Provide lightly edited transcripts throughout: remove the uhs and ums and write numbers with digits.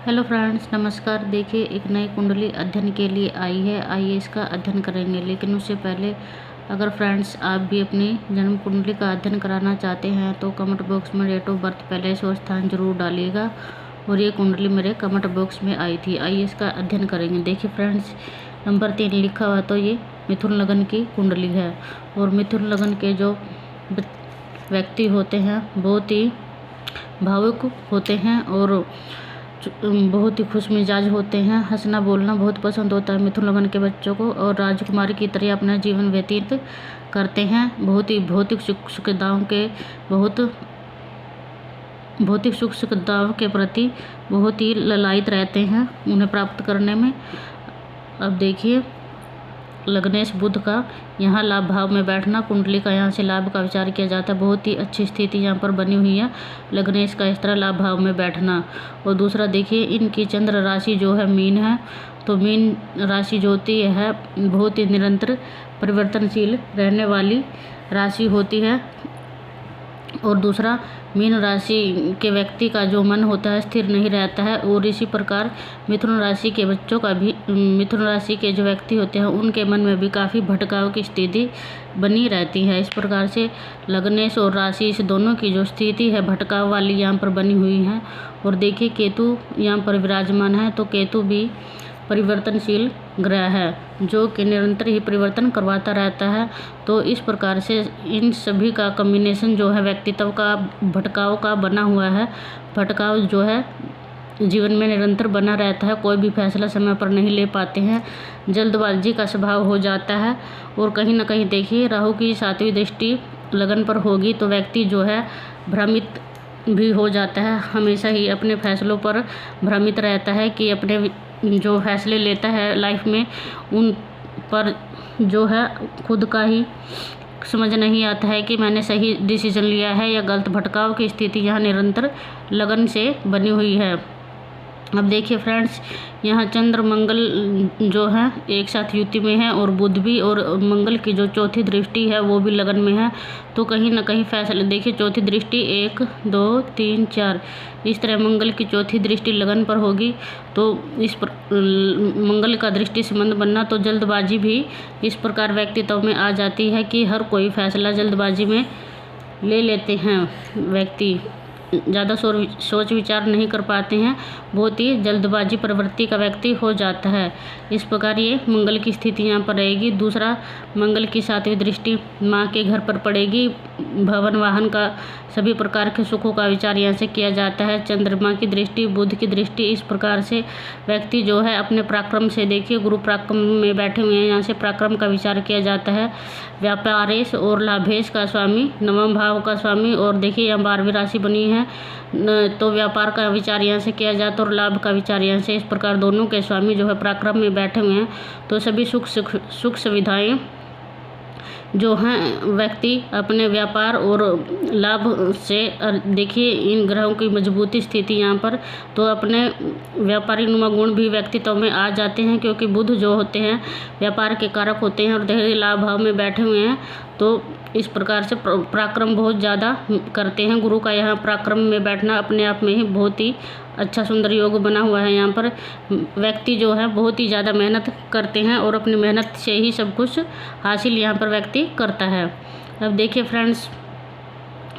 Hello friends, नमस्कार। देखिए, एक नई कुंडली अध्ययन के लिए आई है। आइए इसका अध्ययन करेंगे। लेकिन उससे पहले अगर फ्रेंड्स आप भी अपनी जन्म कुंडली का अध्ययन कराना चाहते हैं तो कमेंट बॉक्स में डेट ऑफ बर्थ पहले से और स्थान जरूर डालिएगा। और ये कुंडली मेरे कमेंट बॉक्स में आई थी। आइए इसका अध्ययन करेंगे। देखिए फ्रेंड्स, नंबर 3 लिखा हुआ तो ये मिथुन लगन की कुंडली है। और मिथुन लगन के जो व्यक्ति होते हैं बहुत ही भावुक होते हैं और बहुत ही खुश मिजाज होते हैं। हंसना बोलना बहुत पसंद होता है मिथुन लगन के बच्चों को। और राजकुमारी की तरह अपना जीवन व्यतीत करते हैं। बहुत ही भौतिक सुख सुविधाओं के प्रति बहुत ही ललायित रहते हैं उन्हें प्राप्त करने में। अब देखिए, लग्नेश बुध का यहाँ लाभ भाव में बैठना, कुंडली का यहाँ से लाभ का विचार किया जाता है। बहुत ही अच्छी स्थिति यहाँ पर बनी हुई है लग्नेश का इस तरह लाभ भाव में बैठना। और दूसरा देखिए, इनकी चंद्र राशि जो है मीन है। तो मीन राशि जो होती है बहुत ही निरंतर परिवर्तनशील रहने वाली राशि होती है। और दूसरा, मीन राशि के व्यक्ति का जो मन होता है स्थिर नहीं रहता है। और इसी प्रकार मिथुन राशि के बच्चों का भी, मिथुन राशि के जो व्यक्ति होते हैं उनके मन में भी काफ़ी भटकाव की स्थिति बनी रहती है। इस प्रकार से लग्नेश और राशि इस दोनों की जो स्थिति है भटकाव वाली यहाँ पर बनी हुई है। और देखिए, केतु यहाँ पर विराजमान है। तो केतु भी परिवर्तनशील ग्रह है जो कि निरंतर ही परिवर्तन करवाता रहता है। तो इस प्रकार से इन सभी का कॉम्बिनेशन जो है व्यक्तित्व का भटकाव का बना हुआ है। भटकाव जो है जीवन में निरंतर बना रहता है। कोई भी फैसला समय पर नहीं ले पाते हैं। जल्दबाजी का स्वभाव हो जाता है। और कहीं ना कहीं देखिए, राहु की 7वीं दृष्टि लगन पर होगी तो व्यक्ति जो है भ्रमित भी हो जाता है। हमेशा ही अपने फैसलों पर भ्रमित रहता है कि अपने जो फैसले लेता है लाइफ में उन पर जो है खुद का ही समझ नहीं आता है कि मैंने सही डिसीजन लिया है या गलत। भटकाव की स्थिति यहाँ निरंतर लगन से बनी हुई है। अब देखिए फ्रेंड्स, यहाँ चंद्र मंगल जो है एक साथ युति में है और बुध भी, और मंगल की जो चौथी दृष्टि है वो भी लगन में है। तो कहीं ना कहीं फैसले, देखिए चौथी दृष्टि 1 2 3 4 इस तरह मंगल की चौथी दृष्टि लगन पर होगी। तो इस पर मंगल का दृष्टि संबंध बनना, तो जल्दबाजी भी इस प्रकार व्यक्तित्व में आ जाती है कि हर कोई फैसला जल्दबाजी में ले लेते हैं। व्यक्ति ज़्यादा सोच विचार नहीं कर पाते हैं। बहुत ही जल्दबाजी प्रवृत्ति का व्यक्ति हो जाता है। इस प्रकार ये मंगल की स्थिति यहाँ पर रहेगी। दूसरा, मंगल की 7वीं दृष्टि माँ के घर पर पड़ेगी। भवन वाहन का सभी प्रकार के सुखों का विचार यहाँ से किया जाता है। चंद्रमा की दृष्टि, बुध की दृष्टि, इस प्रकार से व्यक्ति जो है अपने पराक्रम से, देखिए गुरु पराक्रम में बैठे हुए हैं, यहाँ से पराक्रम का विचार किया जाता है। व्यापारेश और लाभेश का स्वामी, नवम भाव का स्वामी, और देखिए यहाँ 12वीं राशि बनी है तो व्यापार का विचार यहाँ से किया जाता है और लाभ का विचार यहाँ से। इस प्रकार दोनों के स्वामी जो है पराक्रम में बैठे हुए हैं। तो सभी सुख सुविधाएं जो हैं व्यक्ति अपने व्यापार और लाभ से, देखिए इन ग्रहों की मजबूती स्थिति यहाँ पर, तो अपने व्यापारी नुमा गुण भी व्यक्तित्व में आ जाते हैं। क्योंकि बुध जो होते हैं व्यापार के कारक होते हैं और देह लाभ भाव में बैठे हुए हैं। तो इस प्रकार से पराक्रम बहुत ज़्यादा करते हैं। गुरु का यहाँ पराक्रम में बैठना अपने आप में ही बहुत ही अच्छा सुंदर योग बना हुआ है। यहाँ पर व्यक्ति जो है बहुत ही ज़्यादा मेहनत करते हैं और अपनी मेहनत से ही सब कुछ हासिल यहाँ पर व्यक्ति करता है। अब देखिए फ्रेंड्स,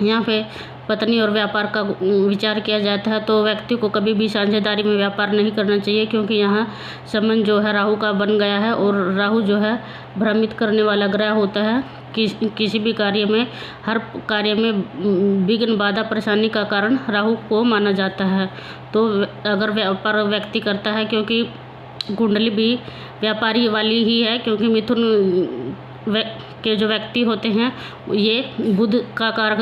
यहाँ पे पत्नी और व्यापार का विचार किया जाता है। तो व्यक्ति को कभी भी साझेदारी में व्यापार नहीं करना चाहिए क्योंकि यहाँ संबंध जो है राहु का बन गया है। और राहु जो है भ्रमित करने वाला ग्रह होता है। किसी भी कार्य में, हर कार्य में विघ्न बाधा परेशानी का कारण राहु को माना जाता है। तो अगर व्यापार व्यक्ति करता है, क्योंकि कुंडली भी व्यापारी वाली ही है, क्योंकि मिथुन के जो व्यक्ति होते हैं ये बुध का कारक,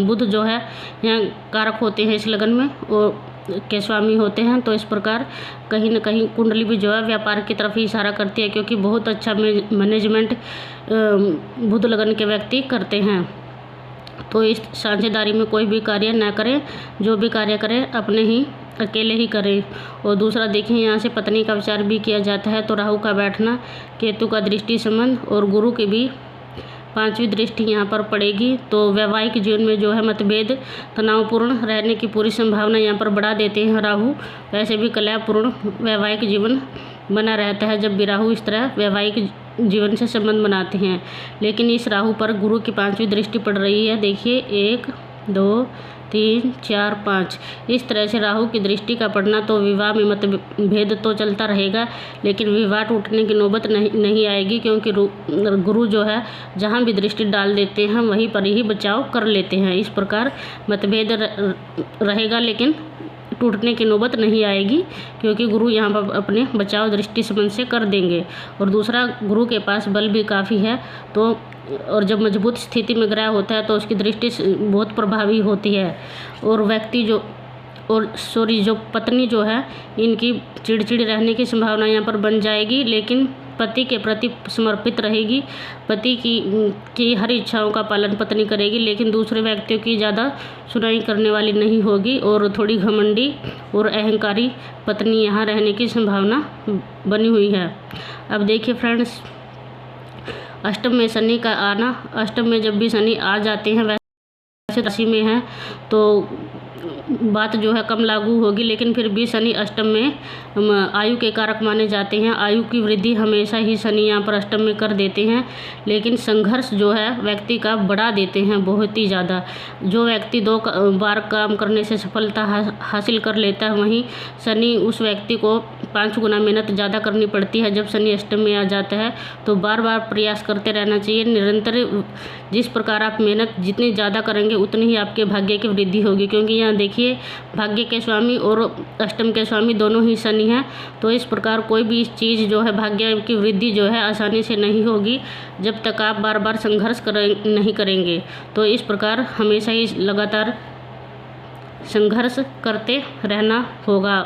बुध जो है यहाँ कारक होते हैं इस लगन में और के स्वामी होते हैं। तो इस प्रकार कहीं ना कहीं कुंडली भी जो है व्यापार की तरफ ही इशारा करती है, क्योंकि बहुत अच्छा मैनेजमेंट बुध लगन के व्यक्ति करते हैं। तो इस साझेदारी में कोई भी कार्य ना करें, जो भी कार्य करें अपने ही अकेले ही करें। और दूसरा देखिए, यहाँ से पत्नी का विचार भी किया जाता है। तो राहु का बैठना, केतु का दृष्टि संबंध और गुरु के भी 5वीं दृष्टि यहाँ पर पड़ेगी तो वैवाहिक जीवन में जो है मतभेद तनावपूर्ण रहने की पूरी संभावना यहाँ पर बढ़ा देते हैं राहु। वैसे भी कलहपूर्ण वैवाहिक जीवन बना रहता है जब भी राहु इस तरह वैवाहिक जीवन से संबंध बनाते हैं। लेकिन इस राहु पर गुरु की 5वीं दृष्टि पड़ रही है। देखिए 1 2 3 4 5 इस तरह से राहु की दृष्टि का पड़ना तो विवाह में मतभेद तो चलता रहेगा, लेकिन विवाह टूटने की नौबत नहीं आएगी, क्योंकि गुरु जो है जहाँ भी दृष्टि डाल देते हैं वहीं पर ही बचाव कर लेते हैं। इस प्रकार मतभेद रहेगा लेकिन टूटने की नौबत नहीं आएगी, क्योंकि गुरु यहाँ पर अपने बचाव दृष्टि संबंध से कर देंगे। और दूसरा, गुरु के पास बल भी काफ़ी है, तो और जब मजबूत स्थिति में ग्रह होता है तो उसकी दृष्टि बहुत प्रभावी होती है। और व्यक्ति जो पत्नी जो है इनकी चिड़चिड़ रहने की संभावना यहाँ पर बन जाएगी, लेकिन पति के प्रति समर्पित रहेगी। पति की हर इच्छाओं का पालन पत्नी करेगी, लेकिन दूसरे व्यक्तियों की ज़्यादा सुनाई करने वाली नहीं होगी और थोड़ी घमंडी और अहंकारी पत्नी यहाँ रहने की संभावना बनी हुई है। अब देखिए फ्रेंड्स, अष्टम में शनि का आना, अष्टम में जब भी शनि आ जाते हैं वैसे राशि में है तो बात जो है कम लागू होगी, लेकिन फिर भी शनि अष्टम में आयु के कारक माने जाते हैं। आयु की वृद्धि हमेशा ही शनि यहाँ पर अष्टम में कर देते हैं, लेकिन संघर्ष जो है व्यक्ति का बढ़ा देते हैं बहुत ही ज़्यादा। जो व्यक्ति 2 बार काम करने से सफलता हासिल कर लेता है, वहीं शनि उस व्यक्ति को 5 गुना मेहनत ज़्यादा करनी पड़ती है। जब शनि अष्टम में आ जाता है तो बार बार प्रयास करते रहना चाहिए निरंतर। जिस प्रकार आप मेहनत जितनी ज़्यादा करेंगे उतनी ही आपके भाग्य की वृद्धि होगी, क्योंकि यहाँ देखिए भाग्य के स्वामी और अष्टम के स्वामी दोनों ही शनि हैं। तो इस प्रकार कोई भी चीज़ जो है भाग्य की वृद्धि जो है आसानी से नहीं होगी जब तक आप बार बार संघर्ष नहीं करेंगे। तो इस प्रकार हमेशा ही लगातार संघर्ष करते रहना होगा,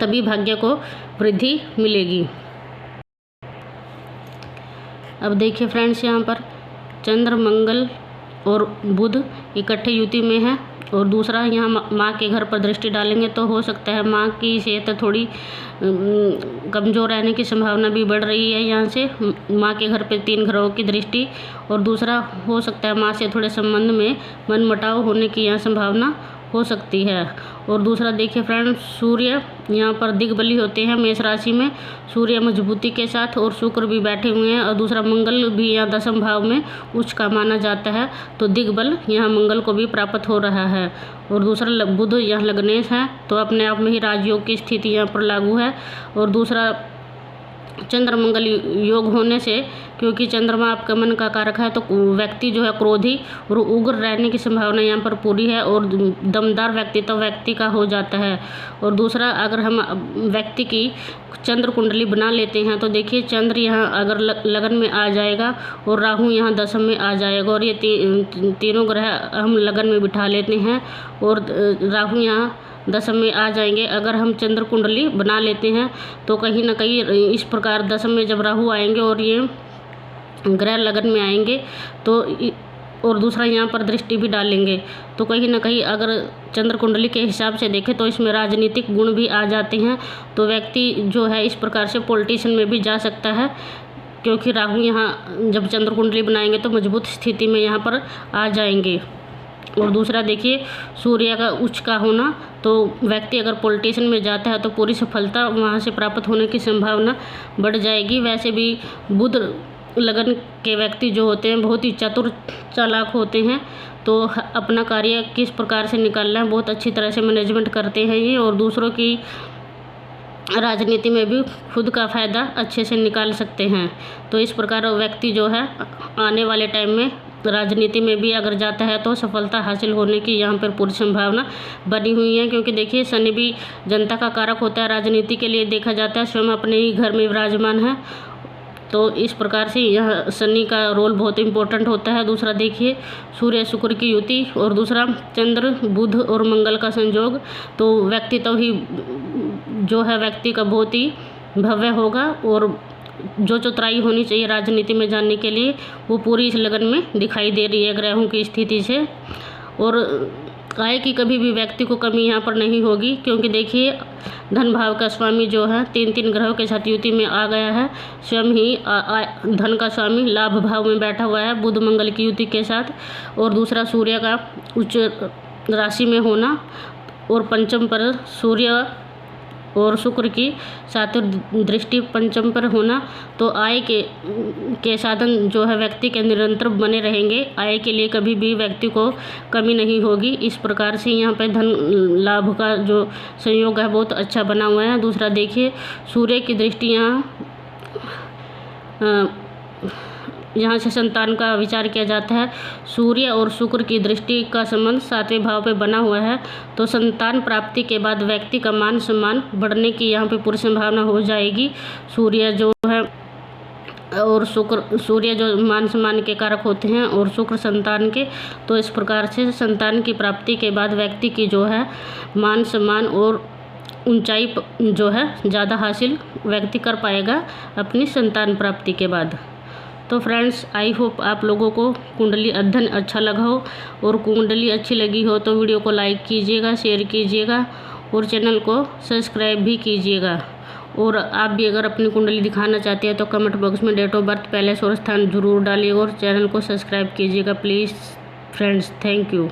तभी भाग्य को वृद्धि मिलेगी। अब देखिए फ्रेंड्स, यहाँ पर चंद्र मंगल और बुध इकट्ठे युति में है। और दूसरा, यहाँ माँ के घर पर दृष्टि डालेंगे तो हो सकता है माँ की सेहत थोड़ी कमज़ोर रहने की संभावना भी बढ़ रही है। यहाँ से माँ के घर पे 3 ग्रहों की दृष्टि। और दूसरा, हो सकता है माँ से थोड़े संबंध में मनमुटाव होने की यहाँ संभावना हो सकती है। और दूसरा देखिए फ्रेंड्स, सूर्य यहाँ पर दिग्बली होते हैं मेष राशि में, सूर्य मजबूती के साथ, और शुक्र भी बैठे हुए हैं। और दूसरा, मंगल भी यहाँ 10वें भाव में उच्च का माना जाता है, तो दिग्बल यहाँ मंगल को भी प्राप्त हो रहा है। और दूसरा, बुध यहाँ लग्नेश है, तो अपने आप में ही राजयोग की स्थिति यहाँ पर लागू है। और दूसरा, चंद्र मंगल योग होने से, क्योंकि चंद्रमा आपका मन का कारक है, तो व्यक्ति जो है क्रोधी और उग्र रहने की संभावना यहाँ पर पूरी है और दमदार व्यक्तित्व व्यक्ति का हो जाता है। और दूसरा, अगर हम व्यक्ति की चंद्र कुंडली बना लेते हैं तो देखिए चंद्र यहाँ अगर लगन में आ जाएगा और राहु यहाँ 10वें में आ जाएगा, और ये तीनों ग्रह हम लगन में बिठा लेते हैं और राहु यहाँ 10वें में आ जाएंगे। अगर हम चंद्र कुंडली बना लेते हैं तो कहीं ना कहीं इस प्रकार 10वें में जब राहु आएंगे और ये ग्रह लगन में आएंगे तो और दूसरा यहाँ पर दृष्टि भी डालेंगे, तो कहीं ना कहीं अगर चंद्र कुंडली के हिसाब से देखें तो इसमें राजनीतिक गुण भी आ जाते हैं। तो व्यक्ति जो है इस प्रकार से पॉलिटिशियन में भी जा सकता है, क्योंकि राहु यहाँ जब चंद्र कुंडली बनाएंगे तो मजबूत स्थिति में यहाँ पर आ जाएंगे। और दूसरा देखिए, सूर्य का उच्च का होना, तो व्यक्ति अगर पॉलिटिशियन में जाता है तो पूरी सफलता वहाँ से प्राप्त होने की संभावना बढ़ जाएगी। वैसे भी बुध लगन के व्यक्ति जो होते हैं बहुत ही चतुर चालाक होते हैं, तो अपना कार्य किस प्रकार से निकालना है बहुत अच्छी तरह से मैनेजमेंट करते हैं ये, और दूसरों की राजनीति में भी खुद का फ़ायदा अच्छे से निकाल सकते हैं। तो इस प्रकार व्यक्ति जो है आने वाले टाइम में राजनीति में भी अगर जाता है तो सफलता हासिल होने की यहाँ पर पूरी संभावना बनी हुई है, क्योंकि देखिए शनि भी जनता का कारक होता है, राजनीति के लिए देखा जाता है, स्वयं अपने ही घर में विराजमान है। तो इस प्रकार से यह शनि का रोल बहुत इम्पोर्टेंट होता है। दूसरा देखिए, सूर्य शुक्र की युति, और दूसरा चंद्र बुध और मंगल का संयोग, तो व्यक्तित्व ही जो है व्यक्ति का बहुत ही भव्य होगा, और जो चतुराई होनी चाहिए राजनीति में जाने के लिए वो पूरी इस लगन में दिखाई दे रही है ग्रहों की स्थिति से। और आय की कभी भी व्यक्ति को कमी यहाँ पर नहीं होगी, क्योंकि देखिए धन भाव का स्वामी जो है 3 ग्रहों के साथ युति में आ गया है। स्वयं ही धन का स्वामी लाभ भाव में बैठा हुआ है बुध मंगल की युति के साथ, और दूसरा सूर्य का उच्च राशि में होना, और पंचम पर सूर्य और शुक्र की सातुर दृष्टि पंचम पर होना। तो आय के साधन जो है व्यक्ति के निरंतर बने रहेंगे। आय के लिए कभी भी व्यक्ति को कमी नहीं होगी। इस प्रकार से यहाँ पे धन लाभ का जो संयोग है बहुत अच्छा बना हुआ है। दूसरा देखिए सूर्य की दृष्टि यहाँ से संतान का विचार किया जाता है। सूर्य और शुक्र की दृष्टि का संबंध 7वें भाव पे बना हुआ है, तो संतान प्राप्ति के बाद व्यक्ति का मान सम्मान बढ़ने की यहाँ पे पूरी संभावना हो जाएगी। सूर्य जो है और शुक्र, सूर्य जो मान सम्मान के कारक होते हैं और शुक्र संतान के, तो इस प्रकार से संतान की प्राप्ति के बाद व्यक्ति की जो है मान सम्मान और ऊंचाई जो है ज़्यादा हासिल व्यक्ति कर पाएगा अपनी संतान प्राप्ति के बाद। तो फ्रेंड्स, आई होप आप लोगों को कुंडली अध्ययन अच्छा लगा हो, और कुंडली अच्छी लगी हो तो वीडियो को लाइक कीजिएगा, शेयर कीजिएगा और चैनल को सब्सक्राइब भी कीजिएगा। और आप भी अगर अपनी कुंडली दिखाना चाहते हैं तो कमेंट बॉक्स में डेट ऑफ बर्थ, पैलेस और स्थान जरूर डालिएगा, और चैनल को सब्सक्राइब कीजिएगा प्लीज़ फ्रेंड्स। Thank you.